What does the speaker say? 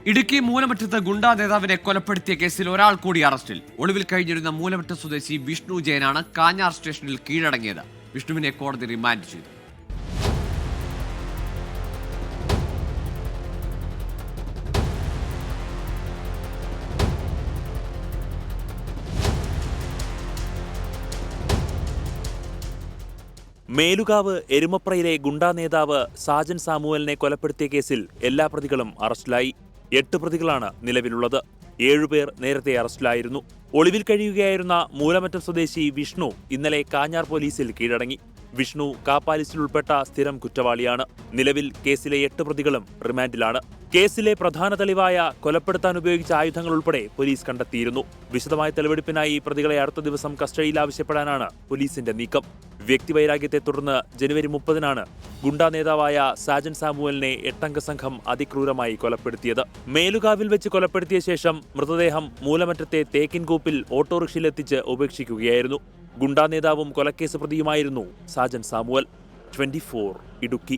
ഇടുക്കി മൂലമറ്റത്ത് ഗുണ്ടാ നേതാവിനെ കൊലപ്പെടുത്തിയ കേസിൽ ഒരാൾ കൂടി അറസ്റ്റിൽ. ഒളിവിൽ കഴിഞ്ഞിരുന്ന മൂലമറ്റ സ്വദേശി വിഷ്ണു ജയനാണ് കാഞ്ഞാർ സ്റ്റേഷനിൽ കീഴടങ്ങിയത്. വിഷ്ണുവിനെ കോടതി റിമാൻഡ് ചെയ്തു. മേലുകാവ് എരുമപ്രയിലെ ഗുണ്ടാ നേതാവ് സാജൻ സാമുവലിനെ കൊലപ്പെടുത്തിയ കേസിൽ എല്ലാ പ്രതികളും അറസ്റ്റിലായി. 8 പ്രതികളാണ് നിലവിലുള്ളത്. 7 പേർ നേരത്തെ അറസ്റ്റിലായിരുന്നു. ഒളിവിൽ കഴിയുകയായിരുന്ന മൂലമറ്റം സ്വദേശി വിഷ്ണു ഇന്നലെ കാഞ്ഞാർ പോലീസിൽ കീഴടങ്ങി. വിഷ്ണു കാപ്പാലിസിൽ ഉൾപ്പെട്ട സ്ഥിരം കുറ്റവാളിയാണ്. നിലവിൽ കേസിലെ 8 പ്രതികളും റിമാൻഡിലാണ്. കേസിലെ പ്രധാന തെളിവായ കൊലപ്പെടുത്താൻ ഉപയോഗിച്ച ആയുധങ്ങൾ ഉൾപ്പെടെ പോലീസ് കണ്ടെത്തിയിരുന്നു. വിശദമായ തെളിവെടുപ്പിനായി പ്രതികളെ അടുത്ത ദിവസം കസ്റ്റഡിയിൽ ആവശ്യപ്പെടാനാണ് പോലീസിന്റെ നീക്കം. വ്യക്തിവൈരാഗ്യത്തെ തുടർന്ന് ജനുവരി 30-നാണ് ഗുണ്ടാ നേതാവായ സാജൻ സാമുവലിനെ 8-അംഗ സംഘം അതിക്രൂരമായി കൊലപ്പെടുത്തിയത്. മേലുകാവിൽ വെച്ച് കൊലപ്പെടുത്തിയ ശേഷം മൃതദേഹം മൂലമറ്റത്തെ തേക്കിൻകൂപ്പിൽ ഓട്ടോറിക്ഷയിലെത്തിച്ച് ഉപേക്ഷിക്കുകയായിരുന്നു. ഗുണ്ടാ നേതാവും കൊലക്കേസ് പ്രതിയുമായിരുന്നു സാജൻ സാമുവൽ. 24 ഇടുക്കി.